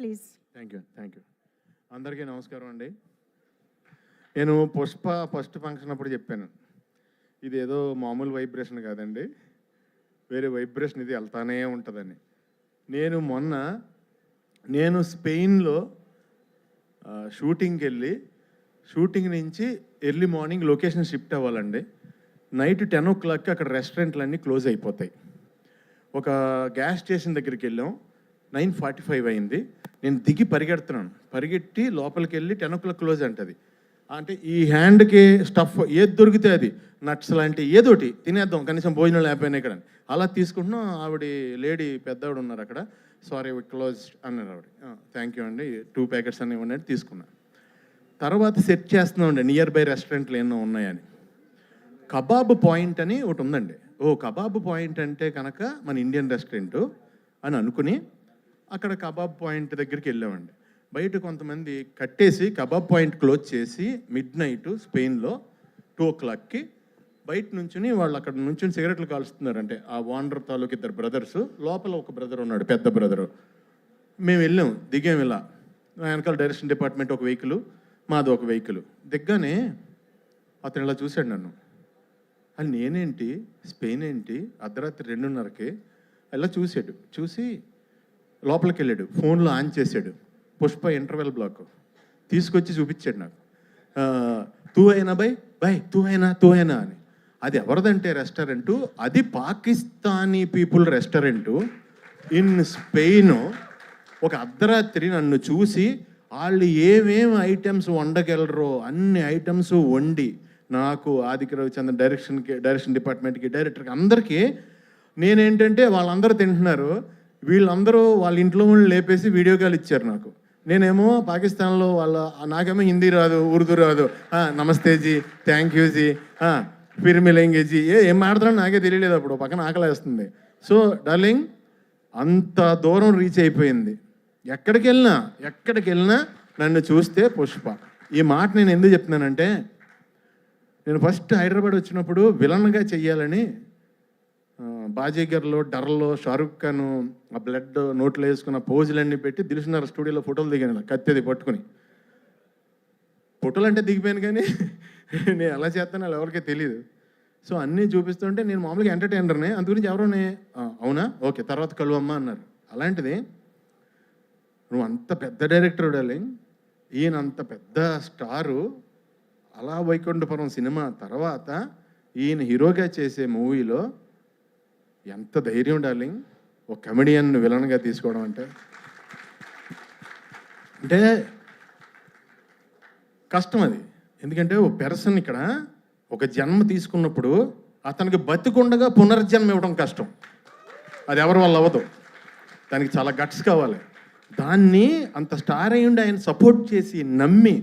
Please. Thank you. అందరికీ నమస్కారం అండి. నేను పుష్ప ఫస్ట్ ఫంక్షన్ అప్పుడు చెప్పాను, ఇది ఏదో మామూలు వైబ్రేషన్ కాదండి, వేరే వైబ్రేషన్, ఇది వెళ్తానే ఉంటుందని. నేను స్పెయిన్లో షూటింగ్కి వెళ్ళి, షూటింగ్ నుంచి ఎర్లీ మార్నింగ్ లొకేషన్ షిఫ్ట్ అవ్వాలండి. నైట్ 10 o'clock అక్కడ రెస్టారెంట్లన్నీ క్లోజ్ అయిపోతాయి. ఒక గ్యాస్ స్టేషన్ దగ్గరికి వెళ్ళాం, 9:45 అయింది. నేను దిగి పరిగెట్టి లోపలికి వెళ్ళి 10 o'clock క్లోజ్ అంటది. అంటే ఈ హ్యాండ్కి స్టఫ్ ఏది దొరికితే అది, నట్స్ లాంటి ఏదోటి తినేద్దాం, కనీసం భోజనం లేకపోయినా ఇక్కడ అలా తీసుకుంటున్నాం. ఆవిడ లేడీ పెద్దవాడు ఉన్నారు అక్కడ, సారీ క్లోజ్ అన్నారు ఆవిడ. థ్యాంక్ యూ అండి, 2 ప్యాకెట్స్ అన్నీ ఉన్నాయి తీసుకున్నా. తర్వాత సెట్ చేస్తున్నామండి నియర్ బై రెస్టారెంట్లు ఎన్నో ఉన్నాయని. కబాబ్ పాయింట్ అని ఒకటి ఉందండి. కబాబ్ పాయింట్ అంటే కనుక మన ఇండియన్ రెస్టారెంట్ అని అనుకుని అక్కడ కబాబ్ పాయింట్ దగ్గరికి వెళ్ళామండి. బయట కొంతమంది కట్టేసి కబాబ్ పాయింట్ క్లోజ్ చేసి midnight స్పెయిన్లో 2 o'clockకి బయట నుంచుని వాళ్ళు అక్కడ నుంచుని సిగరెట్లు కాలుస్తున్నారంటే ఆ ఓనర్ తాలూకు 2 brothers, లోపల ఒక బ్రదర్ ఉన్నాడు, పెద్ద బ్రదరు. మేము వెళ్ళాం, దిగాం. ఇలా వెనకాల డైరెక్షన్ డిపార్ట్మెంట్ ఒక వెహికల్, మాది ఒక వెహికల్. దిగ్గానే అతను ఇలా చూశాడు నన్ను. అని నేనేంటి, స్పెయిన్ ఏంటి, అర్ధరాత్రి 2:30కి ఇలా చూశాడు. చూసి లోపలికి వెళ్ళాడు, ఫోన్లో ఆన్ చేశాడు, పుష్ప ఇంటర్వెల్ బ్లాక్ తీసుకొచ్చి చూపించాడు నాకు. తూ అయినా బై తూ అయినా అని. అది ఎవరిదంటే రెస్టారెంటు, అది Pakistani people restaurant in Spain. ఒక అర్ధరాత్రి నన్ను చూసి వాళ్ళు ఏమేమి ఐటమ్స్ వండగలరో అన్ని ఐటమ్స్ వండి నాకు, ఆదిత్య రవిచంద్రన్ డైరెక్షన్ డిపార్ట్మెంట్కి, డైరెక్టర్కి, అందరికీ నేనేంటంటే వాళ్ళందరూ తింటున్నారు, వీళ్ళందరూ వాళ్ళ ఇంట్లో వాళ్ళు లేపేసి వీడియో కాల్ ఇచ్చారు నాకు. నేనేమో పాకిస్తాన్లో నాకేమో హిందీ రాదు, ఉర్దూ రాదు, నమస్తే G, thank you G, Phir మిలేంగే G, ఏం మాట్లాడుతున్నా నాకే తెలియలేదు. అప్పుడు పక్కన ఆకలేస్తుంది. సో డార్లింగ్, అంత దూరం రీచ్ అయిపోయింది. ఎక్కడికి వెళ్ళినా నన్ను చూస్తే పుష్ప. ఈ మాట నేను ఎందుకు చెప్తున్నానంటే, నేను ఫస్ట్ హైదరాబాద్ వచ్చినప్పుడు విలన్గా చెయ్యాలని బాజీగర్లో, డర్లో షారుఖ్ ఖాన్ ఆ బ్లడ్ నోట్లో వేసుకున్న పోజులన్నీ పెట్టి దిల్సుఖ్నగర్ స్టూడియోలో ఫోటోలు దిగాను, కత్తెది పట్టుకుని. ఫోటోలు అంటే దిగిపోయాను, కానీ నేను ఎలా చేస్తానో అలా ఎవరికీ తెలియదు. సో అన్నీ చూపిస్తుంటే నేను మామూలుగా ఎంటర్టైనర్నే, అందుగురించి ఎవరోనే అవునా ఓకే తర్వాత కలువమ్మ అన్నారు. అలాంటిది నువ్వు అంత పెద్ద డైరెక్టర్ డార్లింగ్, ఈయన అంత పెద్ద స్టారు, అలా వైకుంఠపురం సినిమా తర్వాత ఈయన హీరోగా చేసే మూవీలో ఎంత ధైర్యం డార్లింగ్, ఒక కమెడియన్ విలన్గా తీసుకోవడం అంటే కష్టం అది. ఎందుకంటే ఒక పర్సన్ ఇక్కడ ఒక జన్మ తీసుకున్నప్పుడు అతనికి బతికుండగా పునర్జన్మ ఇవ్వడం కష్టం. అది ఎవరి వల్ల అవ్వదు, దానికి చాలా గట్స్ కావాలి. దాన్ని అంత స్టార్ అయ్యుండి ఆయన సపోర్ట్ చేసి నమ్మి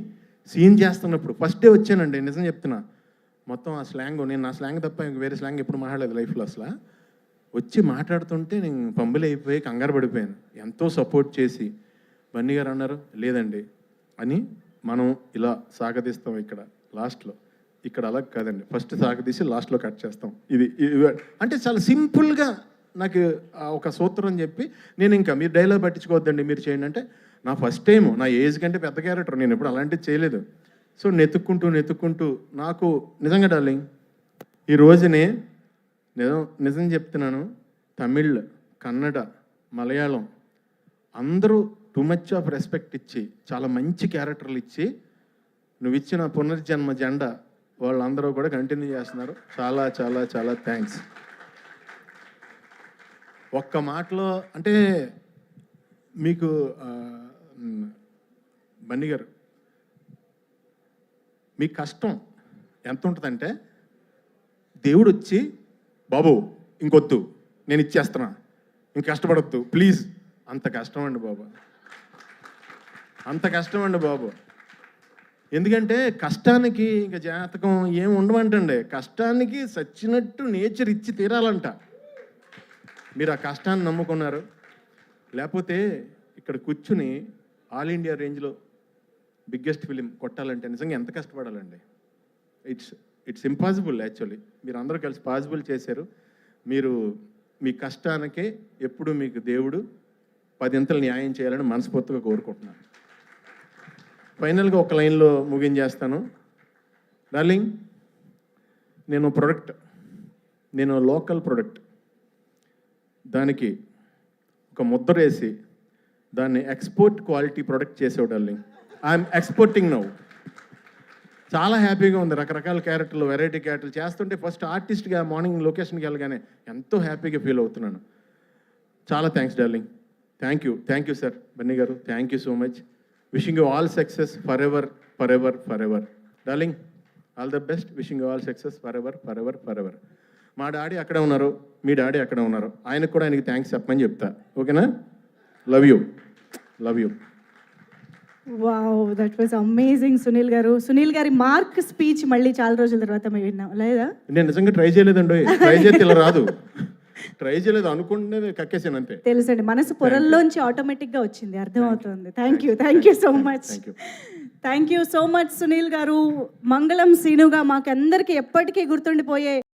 సీన్ చేస్తున్నప్పుడు ఫస్ట్ డే వచ్చానండి, నిజం చెప్తున్నా. మొత్తం ఆ స్లాంగ్, నేను నా స్లాంగ్ తప్ప ఇంక వేరే స్లాంగ్ ఎప్పుడు మాట్లాడలేదు లైఫ్లో. అసలు వచ్చి మాట్లాడుతుంటే నేను పంబులు అయిపోయి కంగారు పడిపోయాను. ఎంతో సపోర్ట్ చేసి బన్నీ గారు అన్నారు లేదండి అని, మనం ఇలా సాగదీస్తాం ఇక్కడ లాస్ట్లో, ఇక్కడ అలా కాదండి, ఫస్ట్ సాగదీసి లాస్ట్లో కట్ చేస్తాం, ఇది అంటే చాలా సింపుల్గా నాకు ఒక సూత్రం చెప్పి, నేను ఇంకా మీరు డైలాగ్ పట్టించుకోవద్దండి మీరు చేయండి అంటే, నా ఫస్ట్ టైం, నా ఏజ్ కంటే పెద్ద క్యారెక్టర్, నేను ఎప్పుడు అలాంటివి చేయలేదు. సో నెతుక్కుంటూ నాకు నిజంగా డార్లింగ్, ఈ రోజునే నిజం చెప్తున్నాను, తమిళ్, కన్నడ, మలయాళం అందరూ టూ మచ్ ఆఫ్ రెస్పెక్ట్ ఇచ్చి చాలా మంచి క్యారెక్టర్లు ఇచ్చి నువ్వు ఇచ్చిన పునర్జన్మ జెండా వాళ్ళందరూ కూడా కంటిన్యూ చేస్తున్నారు. చాలా చాలా చాలా థ్యాంక్స్. ఒక్క మాటలో అంటే మీకు బన్నీ గారు, మీ కష్టం ఎంత ఉంటుందంటే, దేవుడు వచ్చి బాబు ఇంకొద్దు నేను ఇచ్చేస్తున్నా, ఇంక కష్టపడొద్దు ప్లీజ్, అంత కష్టం అండి బాబు, అంత కష్టం అండి బాబు. ఎందుకంటే కష్టానికి ఇంకా జాతకం ఏమి ఉండమంటండి, కష్టానికి సచ్చినట్టు నేచర్ ఇచ్చి తీరాలంట. మీరు ఆ కష్టాన్ని నమ్ముకున్నారు, లేకపోతే ఇక్కడ కూర్చుని ఆల్ ఇండియా రేంజ్లో బిగ్గెస్ట్ ఫిలిం కొట్టాలంటే నిజంగా ఎంత కష్టపడాలండి. It's impossible actually. మీరు అందరూ కలిసి పాసిబుల్ చేశారు. మీరు మీ కష్టానికే ఎప్పుడు మీకు దేవుడు 10 న్యాయం చేయాలని మనస్ఫూర్తిగా కోరుకుంటున్నాను. ఫైనల్గా ఒక లైన్లో ముగించేస్తాను. డార్లింగ్, నేను లోకల్ ప్రొడక్ట్ దానికి ఒక ముద్ర వేసి దాన్ని ఎక్స్పోర్ట్ క్వాలిటీ ప్రొడక్ట్ చేసావు డార్లింగ్. I'm exporting now. చాలా హ్యాపీగా ఉంది. రకరకాల క్యారెక్టర్లు, వెరైటీ క్యారెక్టర్లు చేస్తుంటే ఫస్ట్ ఆర్టిస్ట్గా మార్నింగ్ లొకేషన్కి వెళ్ళగానే ఎంతో హ్యాపీగా ఫీల్ అవుతున్నాను. చాలా thanks darling. Thank you sir Bunny garu. Thank you so much. Wishing you all success forever darling. All the best. Wishing you all success forever. మా డాడీ అక్కడే ఉన్నారు, మీ డాడీ అక్కడే ఉన్నారు. ఆయనకు కూడా ఆయనకి థ్యాంక్స్ చెప్పమని చెప్తా. ఓకేనా? Love you. Wow, that was amazing Sunil గారు. సునీల్ గారి మార్క్ స్పీచ్ మళ్ళీ చాలా రోజుల తర్వాత మేము విన్నాం లేదా? నేను నిజంగా ట్రై చేయలేదండి. ట్రై చేస్తే ఇలా రాదు. ట్రై చేయలేదు, అనుకుంటే కక్కేసాను అంతే. తెలుసండి, మనసు పొరల్లోంచి ఆటోమేటిక్గా వచ్చింది, అర్థమవుతుంది. Thank you so much. Thank you so much Sunil గారు. మంగళం సీనుగా మాకందరికీ ఎప్పటికీ గుర్తుండిపోయే